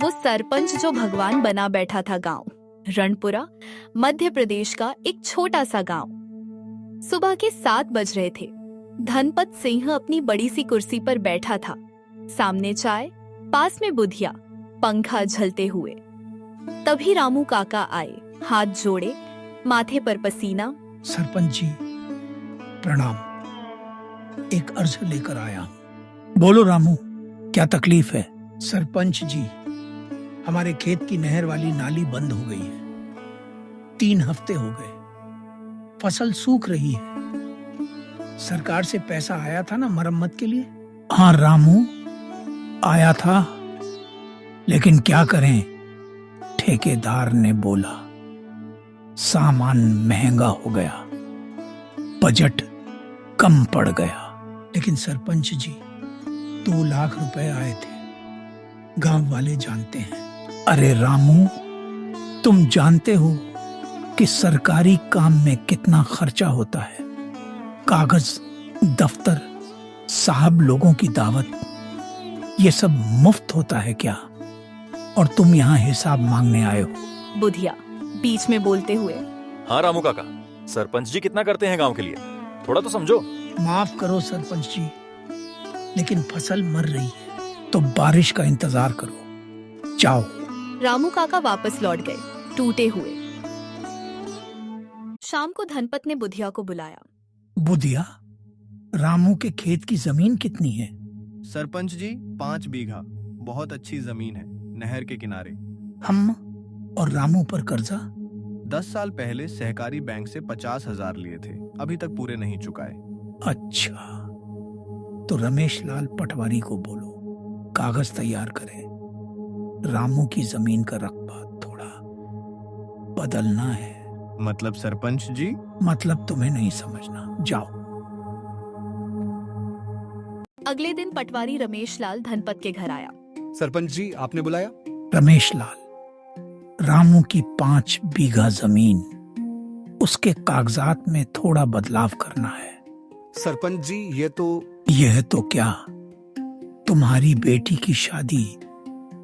वो सरपंच जो भगवान बना बैठा था गांव रणपुरा, मध्य प्रदेश का एक छोटा सा गांव। सुबह के 7 बज रहे थे। धनपत सिंह अपनी बड़ी सी कुर्सी पर बैठा था। सामने चाय, पास में बुधिया, पंखा झलते हुए। तभी रामू काका आए, हाथ जोड़े, माथे पर पसीना। सरपंच जी प्रणाम, एक अर्ज लेकर आया हूं। बोलो रामू, क्या तकलीफ है? सरपंच जी, हमारे खेत की नहर वाली नाली बंद हो गई है। 3 हफ्ते हो गए, फसल सूख रही है। सरकार से पैसा आया था ना मरम्मत के लिए? हाँ रामू, आया था, लेकिन क्या करें, ठेकेदार ने बोला सामान महंगा हो गया, बजट कम पड़ गया। लेकिन सरपंच जी 2 लाख रुपए आए थे, गांव वाले जानते हैं। अरे रामू, तुम जानते हो कि सरकारी काम में कितना खर्चा होता है। कागज, दफ्तर, साहब लोगों की दावत, ये सब मुफ्त होता है क्या? और तुम यहाँ हिसाब मांगने आए हो। बुधिया बीच में बोलते हुए, हाँ रामू काका, सरपंच जी कितना करते हैं गांव के लिए, थोड़ा तो समझो। माफ करो सरपंच जी, लेकिन फसल मर रही है तो बारिश का इंतजार करो। जाओ। रामू काका वापस लौट गए, टूटे हुए। शाम को धनपत ने बुधिया को बुलाया। बुधिया, रामू के खेत की जमीन कितनी है? सरपंच जी 5 बीघा, बहुत अच्छी जमीन है, नहर के किनारे। हम और रामू पर कर्जा? 10 साल पहले सहकारी बैंक से 50,000 लिए थे, अभी तक पूरे नहीं चुकाए। अच्छा, तो रमेश लाल पटवारी को बोलो कागज तैयार करे। रामू की जमीन का रकबा थोड़ा बदलना है। मतलब सरपंच जी? मतलब तुम्हें नहीं समझना, जाओ। अगले दिन पटवारी रमेश लाल धनपत के घर आया। सरपंच जी, आपने बुलाया? रमेश लाल, रामू की 5 बीघा जमीन, उसके कागजात में थोड़ा बदलाव करना है। सरपंच जी, यह तो क्या, तुम्हारी बेटी की शादी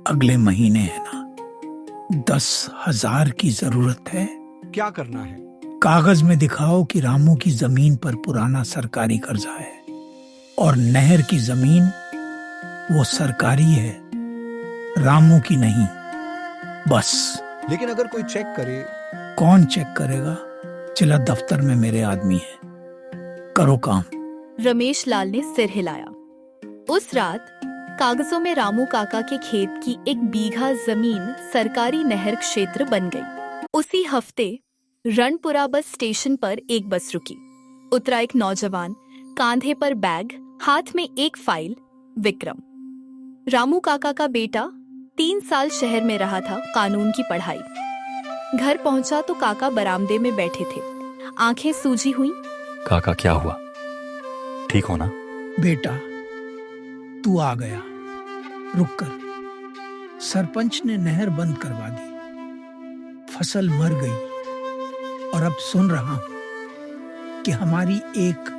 अगले महीने है ना। 10,000 की जरूरत है। क्या करना है? कागज में दिखाओ कि रामू की जमीन पर पुराना सरकारी कर्जा है और नहर की जमीन वो सरकारी है, रामू की नहीं। बस। लेकिन अगर कोई चेक करे? कौन चेक करेगा? जिला दफ्तर में मेरे आदमी है, करो काम। रमेश लाल ने सिर हिलाया। उस रात कागजों में रामू काका के खेत की 1 बीघा जमीन सरकारी नहर क्षेत्र बन गई। उसी हफ्ते रणपुरा बस स्टेशन पर एक बस रुकी। उतरा एक नौजवान, कांधे पर बैग, हाथ में एक फाइल, विक्रम। रामू काका का बेटा, 3 साल शहर में रहा था, कानून की पढ़ाई। घर पहुंचा तो काका बरामदे में बैठे थे, आंखें सूजी हुई। काका क्या हुआ, ठीक हो ना? बेटा, तू आ गया, रुक कर। सरपंच ने नहर बंद करवा दी, फसल मर गई, और अब सुन रहा हूं कि हमारी 1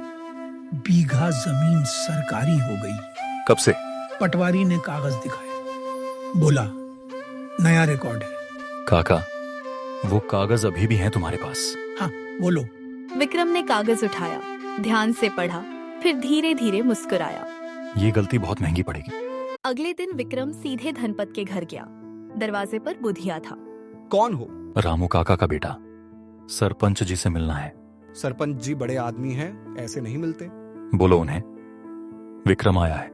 बीघा जमीन सरकारी हो गई। कब से? पटवारी ने कागज दिखाया, बोला नया रिकॉर्ड है। काका, वो कागज अभी भी हैं तुम्हारे पास? हाँ, बोलो। विक्रम ने कागज उठाया, ध्यान से पढ़ा, फिर धीरे धीरे मुस्कुराया। ये गलती बहुत महंगी पड़ेगी। अगले दिन विक्रम सीधे धनपत के घर गया। दरवाजे पर बुधिया था। कौन हो? रामू काका का बेटा, सरपंच जी से मिलना है। सरपंच जी बड़े आदमी हैं, ऐसे नहीं मिलते। बोलो उन्हें। विक्रम आया है,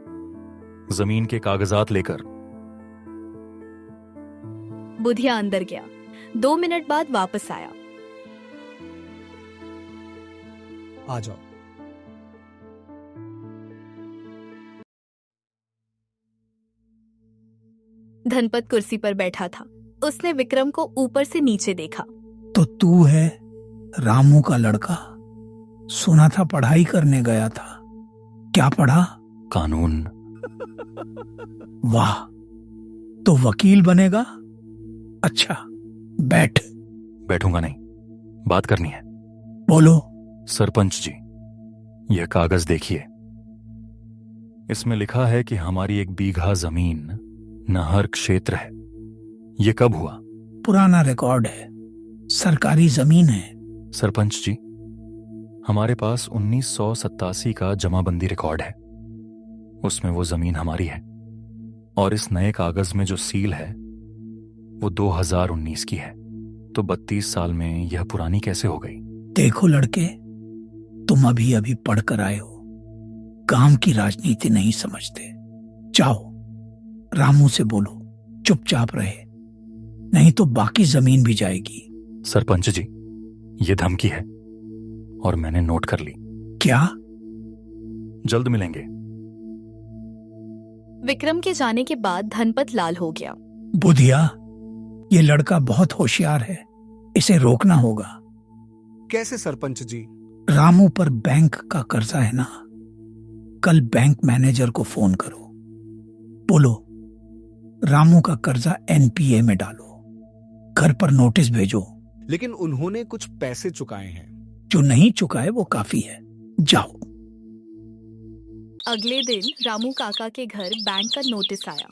जमीन के कागजात लेकर। बुधिया अंदर गया, 2 मिनट बाद वापस आया। आ जाओ। धनपत कुर्सी पर बैठा था। उसने विक्रम को ऊपर से नीचे देखा। तो तू है रामू का लड़का? सुना था पढ़ाई करने गया था, क्या पढ़ा? कानून। वाह, तो वकील बनेगा? अच्छा, बैठ। बैठूंगा नहीं, बात करनी है। बोलो। सरपंच जी, यह कागज देखिए, इसमें लिखा है कि हमारी 1 बीघा जमीन नहर क्षेत्र है। ये कब हुआ? पुराना रिकॉर्ड है, सरकारी जमीन है। सरपंच जी, हमारे पास 1987 का जमाबंदी रिकॉर्ड है। उसमें वो जमीन हमारी है, और इस नए कागज में जो सील है वो 2019 की है। तो 32 साल में यह पुरानी कैसे हो गई? देखो लड़के, तुम अभी अभी पढ़कर आए हो, गांव की राजनीति नहीं समझते। जाओ रामू से बोलो चुपचाप रहे, नहीं तो बाकी जमीन भी जाएगी। सरपंच जी, ये धमकी है और मैंने नोट कर ली। क्या? जल्द मिलेंगे। विक्रम के जाने के बाद धनपत लाल हो गया। बुधिया, ये लड़का बहुत होशियार है, इसे रोकना होगा। कैसे सरपंच जी? रामू पर बैंक का कर्जा है ना, कल बैंक मैनेजर को फोन करो, बोलो रामू का कर्जा एनपीए में डालो, घर पर नोटिस भेजो। लेकिन उन्होंने कुछ पैसे चुकाए हैं। जो नहीं चुकाए वो काफी है, जाओ। अगले दिन रामू काका के घर बैंक का नोटिस आया।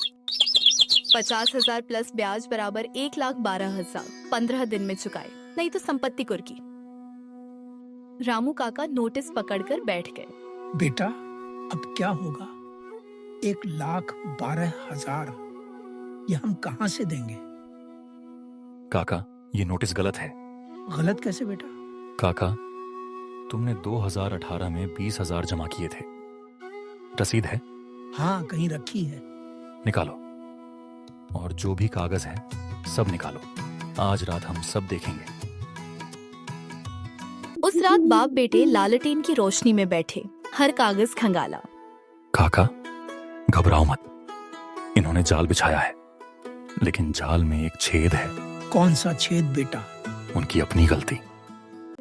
50,000 प्लस ब्याज बराबर 1,12,000 15 दिन में चुकाए, नहीं तो संपत्ति कुर्की। रामू काका नोटिस पकड़कर बैठ गए। बेटा अब क्या होगा? 1,12,000 ये हम कहां से देंगे? काका, ये नोटिस गलत है। गलत कैसे बेटा? काका, तुमने 2018 में 20,000 जमा किए थे। रसीद है? हाँ, कहीं रखी है। निकालो, और जो भी कागज है सब निकालो। आज रात हम सब देखेंगे। उस रात बाप बेटे लालटेन की रोशनी में बैठे, हर कागज खंगाला। काका, घबराओ मत, इन्होंने जाल बिछाया है, लेकिन जाल में एक छेद है। कौन सा छेद बेटा? उनकी अपनी गलती।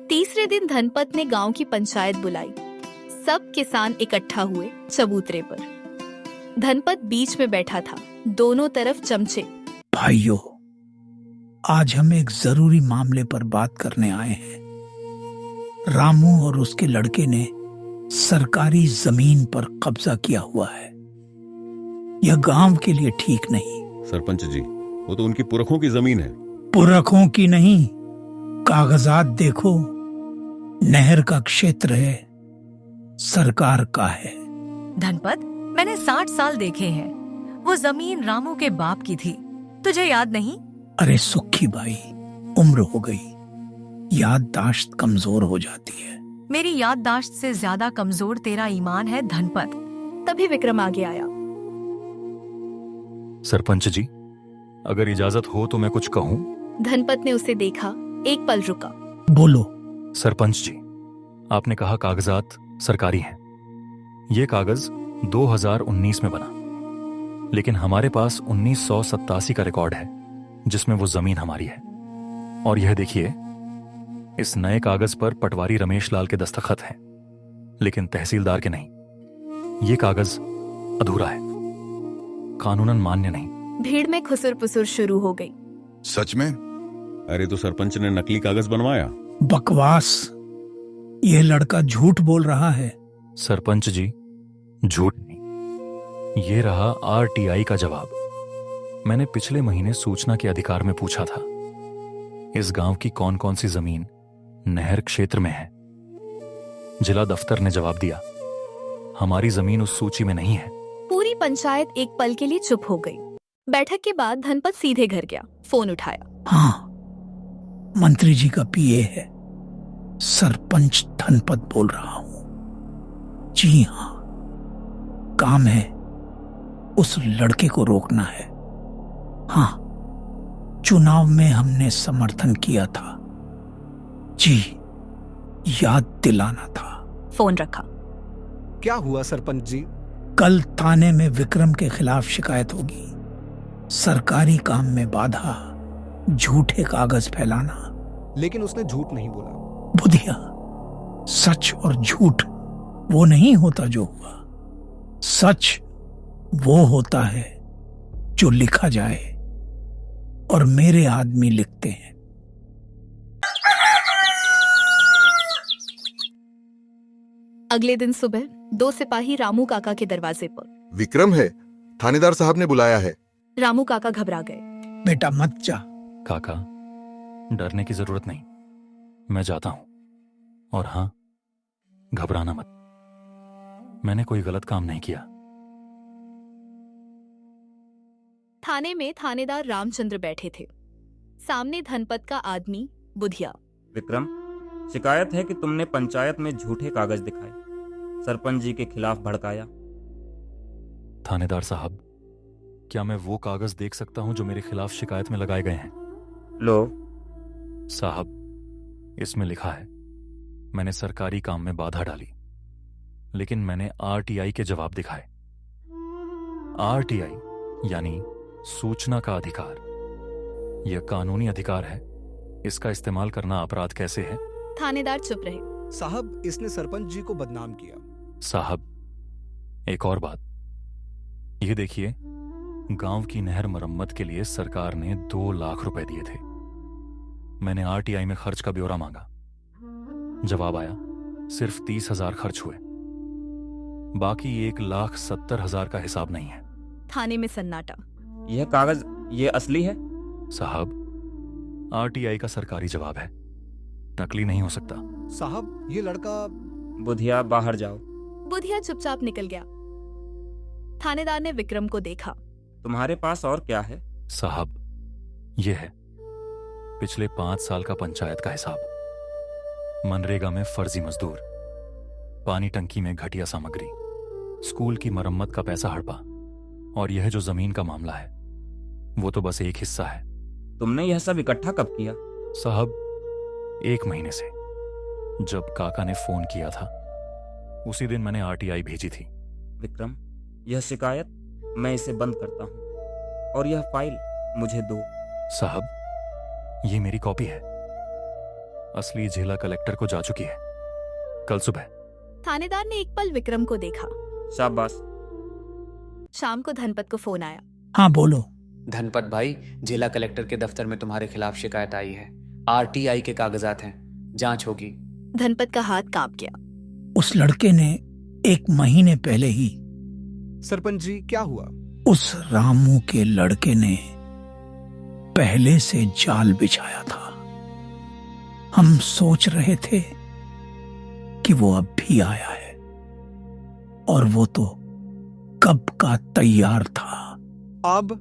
तीसरे दिन धनपत ने गांव की पंचायत बुलाई। सब किसान इकट्ठा हुए चबूतरे पर। धनपत बीच में बैठा था, दोनों तरफ चमचे। भाइयों, आज हम एक जरूरी मामले पर बात करने आए हैं। रामू और उसके लड़के ने सरकारी जमीन पर कब्जा किया हुआ है। यह गांव के लिए ठीक नहीं। सरपंच जी, वो तो उनकी पुरखों की जमीन है। पुरखों की नहीं, कागजात देखो, नहर का क्षेत्र है, सरकार का है। धनपत, मैंने 60 साल देखे हैं। वो जमीन रामू के बाप की थी, तुझे याद नहीं? अरे सुखी भाई, उम्र हो गई, याददाश्त कमजोर हो जाती है। मेरी याददाश्त से ज्यादा कमजोर तेरा ईमान है धनपत। तभी विक्रम आगे आया। सरपंच जी, अगर इजाजत हो तो मैं कुछ कहूं? धनपत ने उसे देखा, एक पल रुका। बोलो। सरपंच जी, आपने कहा कागजात सरकारी हैं। ये कागज 2019 में बना, लेकिन हमारे पास 1987 का रिकॉर्ड है जिसमें वो जमीन हमारी है। और यह देखिए, इस नए कागज पर पटवारी रमेश लाल के दस्तखत हैं, लेकिन तहसीलदार के नहीं। ये कागज अधूरा है, कानूनन मान्य नहीं। भीड़ में खुसुर पुसुर शुरू हो गई। सच में? अरे तो सरपंच ने नकली कागज बनवाया। बकवास, यह लड़का झूठ बोल रहा है। सरपंच जी, झूठ नहीं, ये रहा आरटीआई का जवाब। मैंने पिछले महीने सूचना के अधिकार में पूछा था, इस गांव की कौन कौन सी जमीन नहर क्षेत्र में है। जिला दफ्तर ने जवाब दिया, हमारी जमीन उस सूची में नहीं है। पूरी पंचायत एक पल के लिए चुप हो गई। बैठक के बाद धनपत सीधे घर गया, फोन उठाया। हाँ, मंत्री जी का पीए है, सरपंच धनपत बोल रहा हूं। जी हाँ, काम है, उस लड़के को रोकना है। हाँ, चुनाव में हमने समर्थन किया था। जी, याद दिलाना था। फोन रखा। क्या हुआ सरपंच जी? कल थाने में विक्रम के खिलाफ शिकायत होगी। सरकारी काम में बाधा, झूठे कागज फैलाना। लेकिन उसने झूठ नहीं बोला। बुधिया, सच और झूठ वो नहीं होता जो हुआ। सच वो होता है जो लिखा जाए, और मेरे आदमी लिखते हैं। अगले दिन सुबह 2 सिपाही रामू काका के दरवाजे पर। विक्रम है, थानेदार साहब ने बुलाया है। रामू काका घबरा गए। बेटा मत जा। काका, डरने की जरूरत नहीं, मैं जाता हूं। और हां, घबराना मत, मैंने कोई गलत काम नहीं किया। थाने में थानेदार रामचंद्र बैठे थे। सामने धनपत का आदमी बुधिया। विक्रम, शिकायत है कि तुमने पंचायत में झूठे कागज दिखाए, सरपंच जी के खिलाफ भड़काया। थानेदार साहब, क्या मैं वो कागज देख सकता हूं जो मेरे खिलाफ शिकायत में लगाए गए हैं? लो। साहब, इसमें लिखा है मैंने सरकारी काम में बाधा डाली, लेकिन मैंने आरटीआई के जवाब दिखाए। आरटीआई यानी सूचना का अधिकार। यह कानूनी अधिकार है, इसका इस्तेमाल करना अपराध कैसे है? थानेदार चुप रहे। साहब, इसने सरपंच जी को बदनाम किया। साहब, एक और बात, यह देखिए, गांव की नहर मरम्मत के लिए सरकार ने 2 लाख रुपए दिए थे। मैंने आरटीआई में खर्च का ब्यौरा मांगा, जवाब आया सिर्फ 30,000 खर्च हुए, बाकी 1,70,000 का हिसाब नहीं है। थाने में सन्नाटा। यह कागज ये असली है? साहब, आरटीआई का सरकारी जवाब है, नकली नहीं हो सकता। साहब, ये लड़का। बुधिया, बाहर जाओ। बुधिया चुपचाप निकल गया। थानेदार ने विक्रम को देखा। तुम्हारे पास और क्या है? साहब, यह है पिछले 5 साल का पंचायत का हिसाब, मनरेगा में फर्जी मजदूर, पानी टंकी में घटिया सामग्री, स्कूल की मरम्मत का पैसा हड़पा, और यह जो जमीन का मामला है वो तो बस एक हिस्सा है। तुमने यह सब इकट्ठा कब किया? साहब, 1 महीने से, जब काका ने फोन किया था उसी दिन मैंने आरटीआई भेजी थी। विक्रम, यह शिकायत मैं इसे बंद करता हूं और यह फाइल मुझे दो। साहब, ये मेरी कॉपी है, असली जिला कलेक्टर को जा चुकी है कल सुबह। थानेदार ने एक पल विक्रम को देखा। शाबाश। शाम को धनपत को फोन आया। हाँ बोलो। धनपत भाई, जिला कलेक्टर के दफ्तर में तुम्हारे खिलाफ शिकायत आई है। आरटीआई के कागजात हैं, जांच होगी। धनपत का हाथ कांप गया। उस लड़के ने 1 महीने पहले ही, सरपंच जी, क्या हुआ? उस रामू के लड़के ने पहले से जाल बिछाया था। हम सोच रहे थे कि वो अब भी आया है, और वो तो कब का तैयार था। अब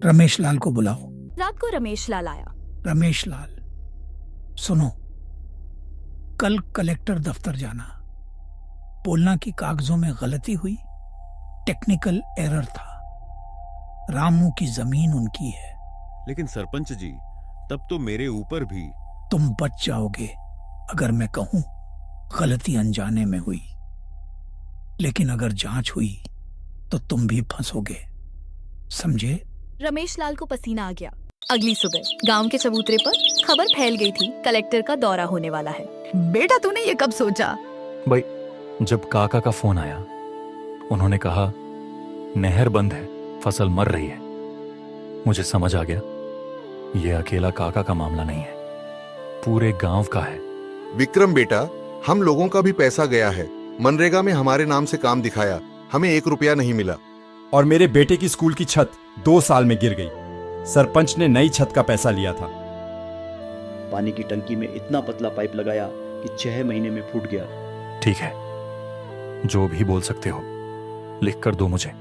रमेश लाल को बुलाओ। रात को रमेश लाल आया। रमेश लाल, सुनो, कल कलेक्टर दफ्तर जाना, बोलना कि कागजों में गलती हुई, टेक्निकल एरर था, रामू की जमीन उनकी है। लेकिन सरपंच जी, तब तो मेरे ऊपर भी। तुम बच जाओगे अगर मैं कहूं गलती अनजाने में हुई, लेकिन अगर जांच हुई तो तुम भी फंसोगे, समझे? रमेश लाल को पसीना आ गया। अगली सुबह गांव के चबूतरे पर खबर फैल गई थी, कलेक्टर का दौरा होने वाला है। बेटा, तूने ये कब सोचा? भाई, जब काका का फोन आया, उन्होंने कहा नहर बंद है, फसल मर रही है, मुझे समझ आ गया यह अकेला काका का मामला नहीं है, पूरे गांव का है। विक्रम बेटा, हम लोगों का भी पैसा गया है। मनरेगा में हमारे नाम से काम दिखाया, हमें 1 रुपया नहीं मिला। और मेरे बेटे की स्कूल की छत 2 साल में गिर गई, सरपंच ने नई छत का पैसा लिया था। पानी की टंकी में इतना पतला पाइप लगाया कि 6 महीने में फूट गया। ठीक है, जो भी बोल सकते हो लिख कर दो मुझे।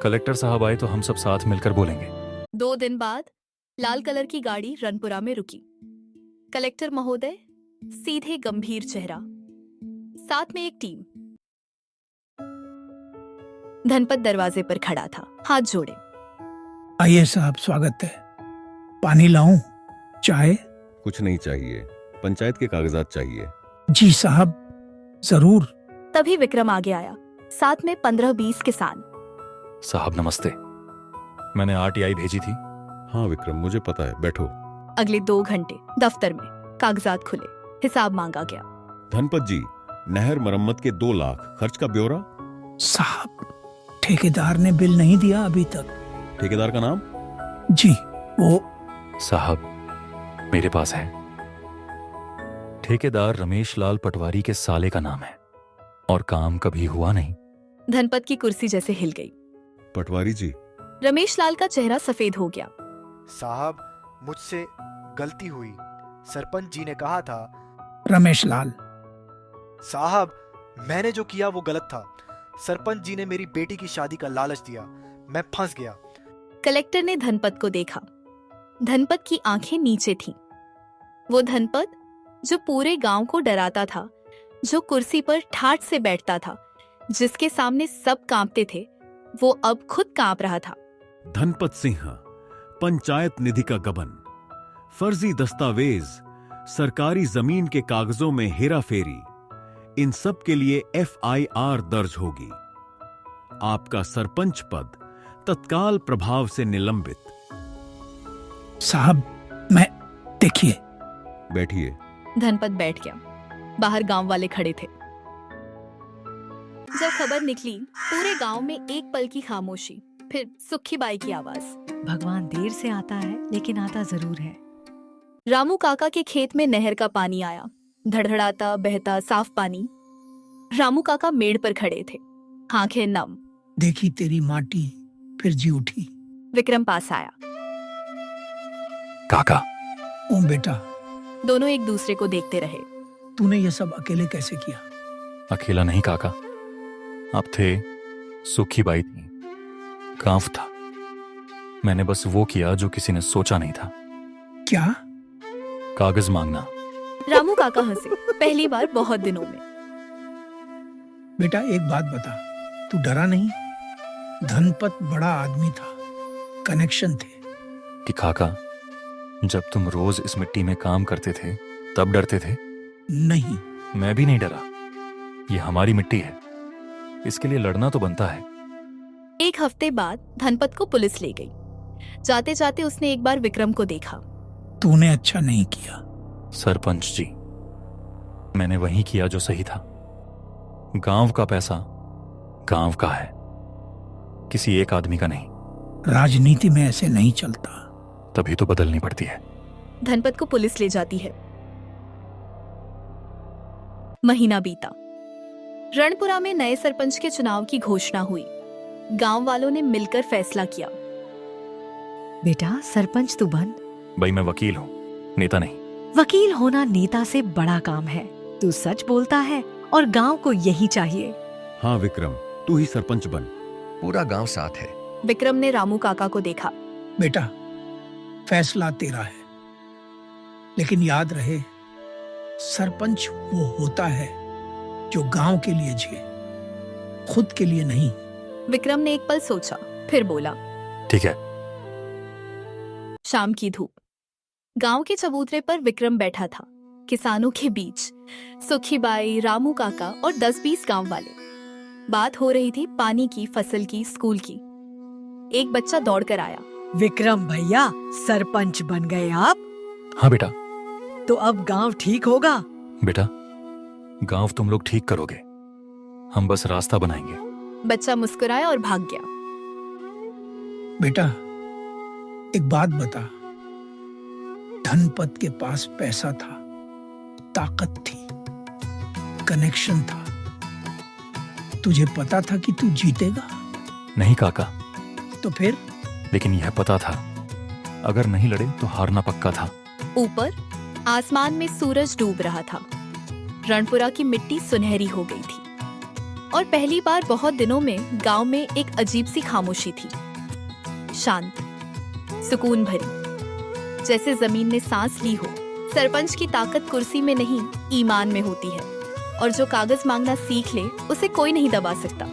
कलेक्टर साहब आए तो हम सब साथ मिलकर बोलेंगे। 2 दिन बाद लाल कलर की गाड़ी रनपुरा में रुकी। कलेक्टर महोदय, सीधे गंभीर चेहरा, साथ में एक टीम। धनपत दरवाजे पर खड़ा था, हाथ जोड़े। आइए साहब, स्वागत है। पानी लाऊं? चाय? कुछ नहीं चाहिए, पंचायत के कागजात चाहिए। जी साहब, जरूर। तभी विक्रम आगे आया, साथ में 15-20 किसान। साहब नमस्ते, मैंने आरटीआई भेजी थी। हाँ विक्रम, मुझे पता है, बैठो। अगले 2 घंटे दफ्तर में कागजात खुले, हिसाब मांगा गया। धनपत जी, नहर मरम्मत के 2 लाख खर्च का ब्यौरा। साहब, ठेकेदार ने बिल नहीं दिया अभी तक। ठेकेदार का नाम? जी, वो। साहब, मेरे पास है। ठेकेदार रमेश लाल पटवारी के साले का नाम है, और काम कभी हुआ नहीं। धनपत की कुर्सी जैसे हिल गई। पटवारी जी। रमेश लाल का चेहरा सफेद हो गया। साहब, मुझसे गलती हुई। सरपंच जी ने कहा था। रमेश लाल, साहब, मैंने जो किया वो गलत था। सरपंच जी ने मेरी बेटी की शादी का लालच दिया, मैं फंस गया। कलेक्टर ने धनपत को देखा। धनपत की आंखें नीचे थीं। वो धनपत जो पूरे गांव को डराता था, जो कुर्सी पर ठाठ से बैठता था, जिसके सामने सब कांपते थे, वो अब खुद कांप रहा था। धनपत सिंह, पंचायत निधि का गबन, फर्जी दस्तावेज, सरकारी जमीन के कागजों में हेराफेरी, इन सब के लिए FIR दर्ज होगी। आपका सरपंच पद तत्काल प्रभाव से निलंबित। साहब, मैं देखिए। बैठिए। धनपत बैठ गया। बाहर गांव वाले खड़े थे। जब खबर निकली, पूरे गांव में एक पल की खामोशी, फिर सुखी बाई की आवाज। भगवान देर से आता है लेकिन आता जरूर है। रामू काका के खेत में नहर का पानी आया, धड़धड़ाता बहता साफ पानी। रामू काका मेड़ पर खड़े थे, आंखें नम। देखी तेरी माटी फिर जी उठी। विक्रम पास आया। काका। ओ बेटा। दोनों एक दूसरे को देखते रहे। तूने ये सब अकेले कैसे किया? अकेला नहीं काका, आप थे, सुखी बाई थी, गांव था। मैंने बस वो किया जो किसी ने सोचा नहीं था। क्या? कागज मांगना। रामू काका हंसे, पहली बार बहुत दिनों में। बेटा एक बात बता, तू डरा नहीं? धनपत बड़ा आदमी था, कनेक्शन थे। कि काका, जब तुम रोज इस मिट्टी में काम करते थे तब डरते थे? नहीं। मैं भी नहीं डरा। ये हमारी मिट्टी है, इसके लिए लड़ना तो बनता है। एक हफ्ते बाद धनपत को पुलिस ले गई। जाते जाते उसने एक बार विक्रम को देखा। तूने अच्छा नहीं किया। सरपंच जी, मैंने वही किया जो सही था। गांव का पैसा गांव का है, किसी एक आदमी का नहीं। राजनीति में ऐसे नहीं चलता। तभी तो बदलनी पड़ती है। धनपत को पुलिस ले जाती है। महीना बीता। रणपुरा में नए सरपंच के चुनाव की घोषणा हुई। गांव वालों ने मिलकर फैसला किया। बेटा, सरपंच तू बन। भाई मैं वकील हूं, नेता नहीं। वकील होना नेता से बड़ा काम है। तू सच बोलता है और गांव को यही चाहिए। हाँ विक्रम, तू ही सरपंच बन। पूरा गांव साथ है। विक्रम ने रामू काका को देखा। बेटा, फैसला तेरा है, लेकिन याद रहे, सरपंच वो होता है जो गांव के लिए जिए, खुद के लिए नहीं। विक्रम ने एक पल सोचा, फिर बोला, ठीक है। शाम की धूप। गांव के चबूतरे पर विक्रम बैठा था, किसानों के बीच। सुखी बाई, रामू काका और 10-20 गांव वाले। बात हो रही थी पानी की, फसल की, स्कूल की। एक बच्चा दौड़कर आया। विक्रम भैया, सरपंच बन गए आप? हाँ बेटा। तो अब गांव ठीक होगा? बेटा, गांव तुम लोग ठीक करोगे, हम बस रास्ता बनाएंगे। बच्चा मुस्कुराया और भाग गया। बेटा एक बात बता, धनपत के पास पैसा था, ताकत थी, कनेक्शन था। तुझे पता था कि तू जीतेगा? नहीं काका। तो फिर? लेकिन यह पता था, अगर नहीं लड़े तो हारना पक्का था। ऊपर आसमान में सूरज डूब रहा था। रणपुरा की मिट्टी सुनहरी हो गई थी और पहली बार बहुत दिनों में गांव में एक अजीब सी खामोशी थी, शांत, सुकून भरी, जैसे जमीन ने सांस ली हो। सरपंच की ताकत कुर्सी में नहीं, ईमान में होती है, और जो कागज मांगना सीख ले उसे कोई नहीं दबा सकता।